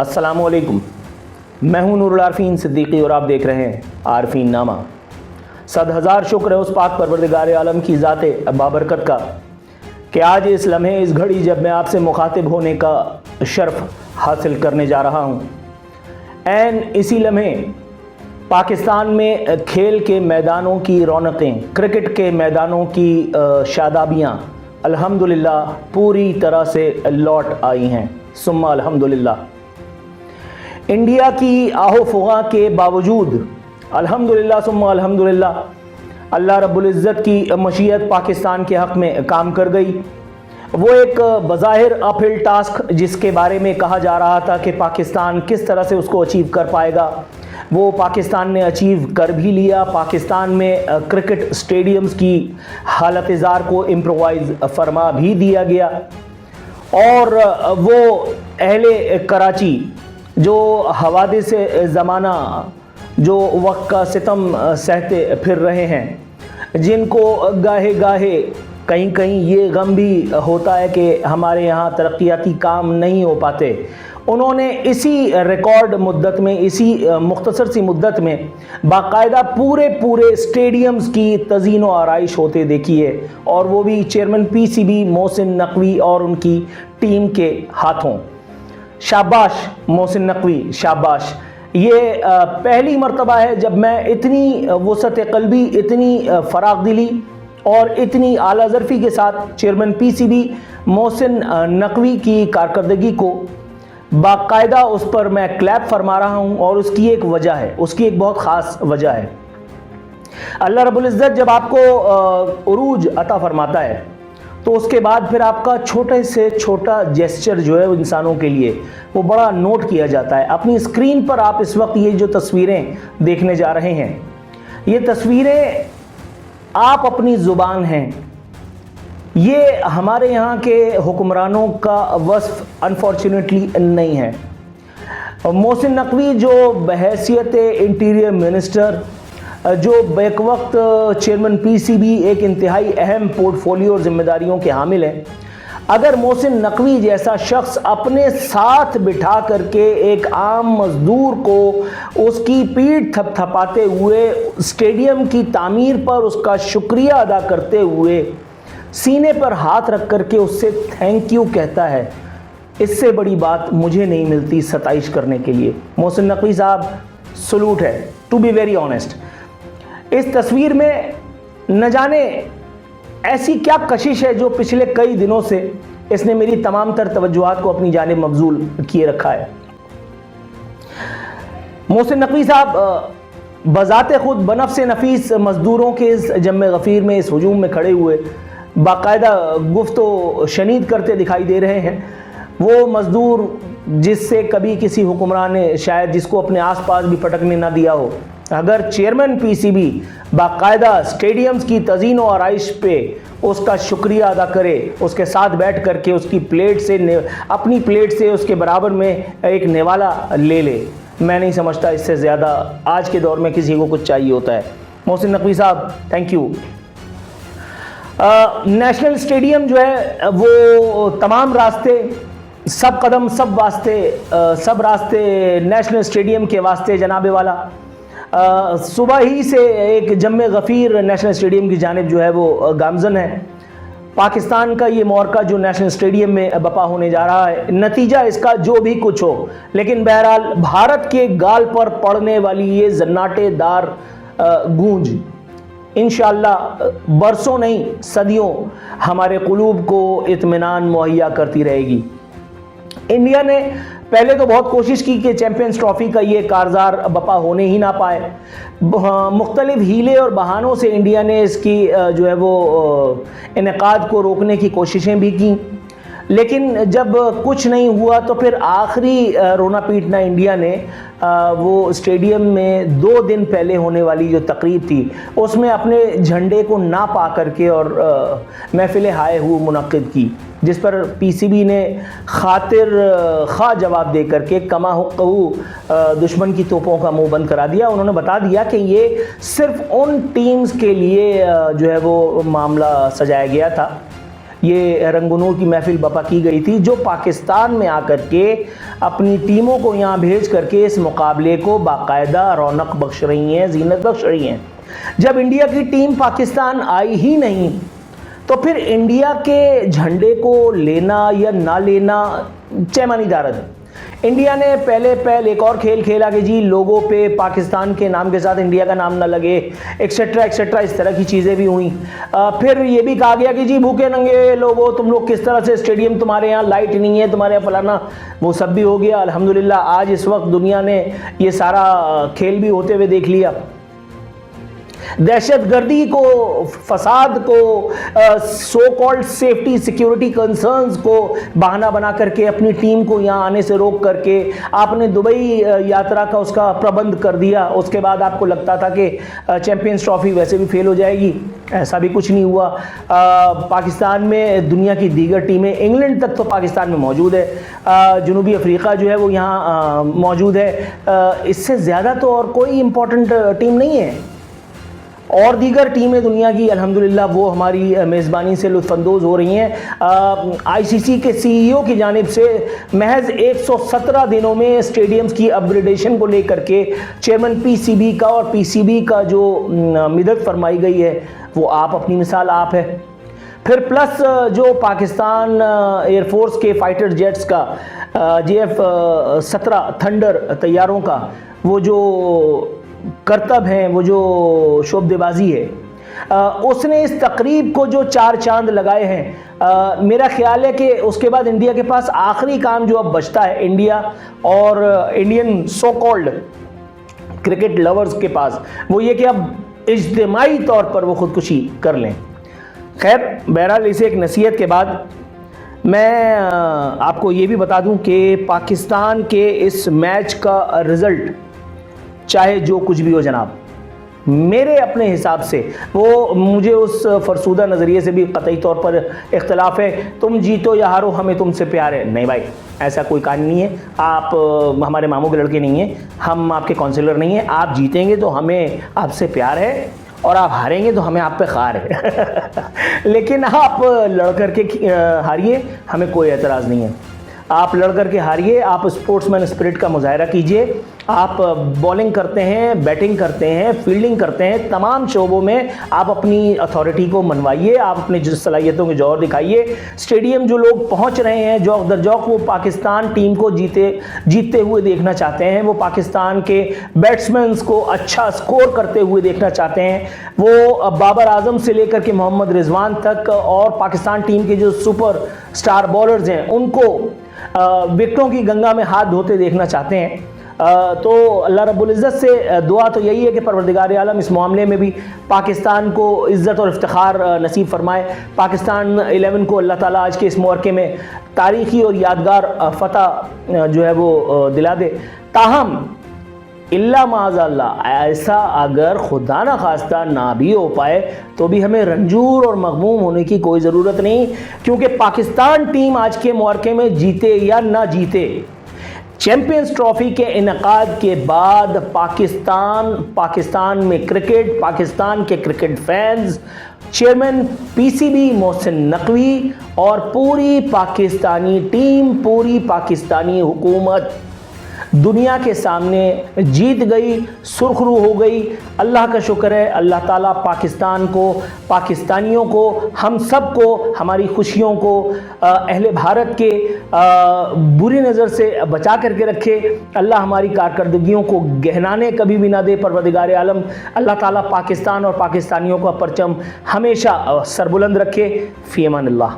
السلام علیکم، میں ہوں نور العارفین صدیقی اور آپ دیکھ رہے ہیں عارفین نامہ۔ 100,000 شکر ہے اس پاک پروردگار عالم کی ذات بابرکت کا کہ آج اس لمحے اس گھڑی جب میں آپ سے مخاطب ہونے کا شرف حاصل کرنے جا رہا ہوں، عین اسی لمحے پاکستان میں کھیل کے میدانوں کی رونقیں، کرکٹ کے میدانوں کی شادابیاں الحمدللہ پوری طرح سے لوٹ آئی ہیں، ثم الحمدللہ۔ انڈیا کی آہو فغاں کے باوجود الحمدللہ ثم الحمدللہ اللہ رب العزت کی مشیت پاکستان کے حق میں کام کر گئی۔ وہ ایک بظاہر اپ ہل ٹاسک جس کے بارے میں کہا جا رہا تھا کہ پاکستان کس طرح سے اس کو اچیو کر پائے گا، وہ پاکستان نے اچیو کر بھی لیا۔ پاکستان میں کرکٹ سٹیڈیمز کی حالت زار کو امپرووائز فرما بھی دیا گیا، اور وہ اہل کراچی جو حوادث زمانہ جو وقت کا ستم سہتے پھر رہے ہیں، جن کو گاہے گاہے کہیں کہیں یہ غم بھی ہوتا ہے کہ ہمارے یہاں ترقیاتی کام نہیں ہو پاتے، انہوں نے اسی ریکارڈ مدت میں، اسی مختصر سی مدت میں باقاعدہ پورے سٹیڈیمز کی تزئین و آرائش ہوتے دیکھی ہے، اور وہ بھی chairman P C B Mohsin Naqvi اور ان کی ٹیم کے ہاتھوں۔ شاباش محسن نقوی، شاباش۔ یہ پہلی مرتبہ ہے جب میں اتنی وسعت قلبی، اتنی فراغ دلی اور اتنی اعلیٰ ظرفی کے ساتھ chairman P C B Mohsin Naqvi کی کارکردگی کو باقاعدہ اس پر میں کلیپ فرما رہا ہوں، اور اس کی ایک وجہ ہے، اس کی ایک بہت خاص وجہ ہے۔ اللہ رب العزت جب آپ کو عروج عطا فرماتا ہے تو اس کے بعد پھر آپ کا چھوٹے سے چھوٹا جیسچر جو ہے انسانوں کے لیے وہ بڑا نوٹ کیا جاتا ہے۔ اپنی اسکرین پر آپ اس وقت یہ جو تصویریں دیکھنے جا رہے ہیں، یہ تصویریں آپ اپنی زبان ہیں، یہ ہمارے یہاں کے حکمرانوں کا وصف انفارچونیٹلی نہیں ہے۔ محسن نقوی جو بحیثیت انٹیریئر منسٹر، جو بیک وقت چیئرمین پی سی بی ایک انتہائی اہم پورٹ فولیو اور ذمہ داریوں کے حامل ہیں، اگر محسن نقوی جیسا شخص اپنے ساتھ بٹھا کر کے ایک عام مزدور کو اس کی پیٹھ تھپ تھپاتے ہوئے، اسٹیڈیم کی تعمیر پر اس کا شکریہ ادا کرتے ہوئے، سینے پر ہاتھ رکھ کر کے اس سے تھینک یو کہتا ہے، اس سے بڑی بات مجھے نہیں ملتی ستائش کرنے کے لیے۔ محسن نقوی صاحب سلوٹ ہے، ٹو بی ویری آنیسٹ۔ اس تصویر میں نہ جانے ایسی کیا کشش ہے جو پچھلے کئی دنوں سے اس نے میری تمام تر توجہات کو اپنی جانب مبذول کیے رکھا ہے۔ محسن نقوی صاحب بذات خود بنفس نفیس مزدوروں کے اس جم غفیر میں، اس ہجوم میں کھڑے ہوئے باقاعدہ گفت و شنید کرتے دکھائی دے رہے ہیں۔ وہ مزدور جس سے کبھی کسی حکمران نے شاید جس کو اپنے آس پاس بھی پٹکنے نہ دیا ہو، اگر چیئرمین پی سی بی باقاعدہ سٹیڈیمز کی تزئین و آرائش پہ اس کا شکریہ ادا کرے، اس کے ساتھ بیٹھ کر کے اس کی پلیٹ سے، اپنی پلیٹ سے اس کے برابر میں ایک نوالا لے لے، میں نہیں سمجھتا اس سے زیادہ آج کے دور میں کسی کو کچھ چاہیے ہوتا ہے۔ محسن نقوی صاحب تھینک یو۔ نیشنل اسٹیڈیم جو ہے وہ تمام راستے، سب قدم سب واسطے، سب راستے نیشنل اسٹیڈیم کے واسطے جناب والا۔ صبح ہی سے ایک جم غفیر نیشنل اسٹیڈیم کی جانب جو ہے وہ گامزن ہے۔ پاکستان کا یہ معرکہ جو نیشنل اسٹیڈیم میں بپا ہونے جا رہا ہے، نتیجہ اس کا جو بھی کچھ ہو، لیکن بہرحال بھارت کے گال پر پڑنے والی یہ زناٹے دار گونج انشاءاللہ برسوں نہیں صدیوں ہمارے قلوب کو اطمینان مہیا کرتی رہے گی۔ انڈیا نے پہلے تو بہت کوشش کی کہ چیمپئنز ٹرافی کا یہ کارزار بپا ہونے ہی نہ پائے، مختلف ہیلے اور بہانوں سے انڈیا نے اس کی جو ہے وہ انعقاد کو روکنے کی کوششیں بھی کی، لیکن جب کچھ نہیں ہوا تو پھر آخری رونا پیٹنا انڈیا نے وہ اسٹیڈیم میں 2 دن پہلے ہونے والی جو تقریب تھی اس میں اپنے جھنڈے کو نہ پا کر کے اور محفل ہائے ہو منعقد کی، جس پر پی سی بی نے خاطر خواہ جواب دے کر کے کما حقہ دشمن کی توپوں کا منہ بند کرا دیا۔ انہوں نے بتا دیا کہ یہ صرف ان ٹیمز کے لیے جو ہے وہ معاملہ سجایا گیا تھا یہ رنگ و نور کی محفل برپا کی گئی تھی، جو پاکستان میں آ کر کے اپنی ٹیموں کو یہاں بھیج کر کے اس مقابلے کو باقاعدہ رونق بخش رہی ہیں، زینت بخش رہی ہیں۔ جب انڈیا کی ٹیم پاکستان آئی ہی نہیں تو پھر انڈیا کے جھنڈے کو لینا یا نہ لینا چیمانی دارد ہے۔ انڈیا نے پہلے ایک اور کھیل کھیلا کہ جی لوگوں پہ پاکستان کے نام کے ساتھ انڈیا کا نام نہ لگے، ایکسیٹرا ایکسیٹرا، اس طرح کی چیزیں بھی ہوئیں۔ پھر یہ بھی کہا گیا کہ جی بھوکے ننگے لوگوں، تم لوگ کس طرح سے اسٹیڈیم، تمہارے یہاں لائٹ نہیں ہے، تمہارے یہاں فلانا، وہ سب بھی ہو گیا۔ الحمدللہ آج اس وقت دنیا نے یہ سارا کھیل بھی ہوتے ہوئے دیکھ لیا۔ دہشت گردی کو، فساد کو، so called safety security concerns کو بہانہ بنا کر کے اپنی ٹیم کو یہاں آنے سے روک کر کے آپ نے دبئی یاترا کا اس کا پربند کر دیا۔ اس کے بعد آپ کو لگتا تھا کہ چیمپئنز ٹرافی ویسے بھی فیل ہو جائے گی، ایسا بھی کچھ نہیں ہوا۔ پاکستان میں دنیا کی دیگر ٹیمیں، انگلینڈ تک تو پاکستان میں موجود ہے، جنوبی افریقہ جو ہے وہ یہاں موجود ہے، اس سے زیادہ تو اور کوئی امپورٹنٹ ٹیم نہیں ہے۔ اور دیگر ٹیمیں دنیا کی الحمدللہ وہ ہماری میزبانی سے لطف اندوز ہو رہی ہیں۔ آئی سی سی کے سی ای او کی جانب سے محض 117 دنوں میں اسٹیڈیمز کی اپ گریڈیشن کو لے کر کے چیئرمین پی سی بی کا اور پی سی بی کا جو مدد فرمائی گئی ہے وہ آپ اپنی مثال آپ ہے۔ پھر پلس جو پاکستان ایئر فورس کے فائٹر جیٹس کا JF-17 تھنڈر طیاروں کا وہ جو کرتب ہیں، وہ جو شعبدے بازی ہے، اس نے اس تقریب کو جو 4 چاند لگائے ہیں۔ میرا خیال ہے کہ اس کے بعد انڈیا کے پاس آخری کام جو اب بچتا ہے، انڈیا اور Indian so called cricket lovers کے پاس، وہ یہ کہ اب اجتماعی طور پر وہ خودکشی کر لیں۔ خیر بہرحال اسے ایک نصیحت کے بعد میں آپ کو یہ بھی بتا دوں کہ پاکستان کے اس میچ کا رزلٹ چاہے جو کچھ بھی ہو جناب، میرے اپنے حساب سے وہ مجھے اس فرسودہ نظریے سے بھی قطعی طور پر اختلاف ہے، تم جیتو یا ہارو ہمیں تم سے پیار ہے۔ نہیں بھائی، ایسا کوئی کہانی نہیں ہے۔ آپ ہمارے ماموں کے لڑکے نہیں ہیں، ہم آپ کے کونسلر نہیں ہیں۔ آپ جیتیں گے تو ہمیں آپ سے پیار ہے، اور آپ ہاریں گے تو ہمیں آپ پہ خار ہے۔ لیکن آپ لڑ کر کے ہاریے، ہمیں کوئی اعتراض نہیں ہے۔ آپ لڑ کر کے ہاریے، آپ اسپورٹس مین اسپرٹ کا مظاہرہ کیجئے، آپ بولنگ کرتے ہیں، بیٹنگ کرتے ہیں، فیلڈنگ کرتے ہیں، تمام شعبوں میں آپ اپنی اتھارٹی کو منوائیے، آپ اپنی صلاحیتوں کے جوہر دکھائیے۔ اسٹیڈیم جو لوگ پہنچ رہے ہیں جوق در جوق، وہ پاکستان ٹیم کو جیتتے ہوئے دیکھنا چاہتے ہیں، وہ پاکستان کے بیٹسمینز کو اچھا سکور کرتے ہوئے دیکھنا چاہتے ہیں، وہ بابر اعظم سے لے کر کے محمد رضوان تک اور پاکستان ٹیم کے جو سپر سٹار بولرز ہیں ان کو وکٹوں کی گنگا میں ہاتھ دھوتے دیکھنا چاہتے ہیں۔ تو اللہ رب العزت سے دعا تو یہی ہے کہ پروردگار عالم اس معاملے میں بھی پاکستان کو عزت اور افتخار نصیب فرمائے۔ پاکستان 11 کو اللہ تعالیٰ آج کے اس موقع میں تاریخی اور یادگار فتح جو ہے وہ دلا دے۔ تاہم اللہ معاذ اللہ ایسا اگر خدا نہ خواستہ نہ بھی ہو پائے تو بھی ہمیں رنجور اور مغموم ہونے کی کوئی ضرورت نہیں، کیونکہ پاکستان ٹیم آج کے موقع میں جیتے یا نہ جیتے، چیمپئنز ٹرافی کے انعقاد کے بعد پاکستان میں کرکٹ، پاکستان کے cricket fans, chairman P C B Mohsin Naqvi اور پوری پاکستانی ٹیم، پوری پاکستانی حکومت دنیا کے سامنے جیت گئی، سرخرو ہو گئی۔ اللہ کا شکر ہے، اللہ تعالیٰ پاکستان کو، پاکستانیوں کو، ہم سب کو، ہماری خوشیوں کو، اہل بھارت کے بری نظر سے بچا کر کے رکھے۔ اللہ ہماری کارکردگیوں کو گہنانے کبھی بھی نہ دے۔ پروردگار عالم اللہ تعالیٰ پاکستان اور پاکستانیوں کا پرچم ہمیشہ سربلند رکھے۔ فی امان اللہ۔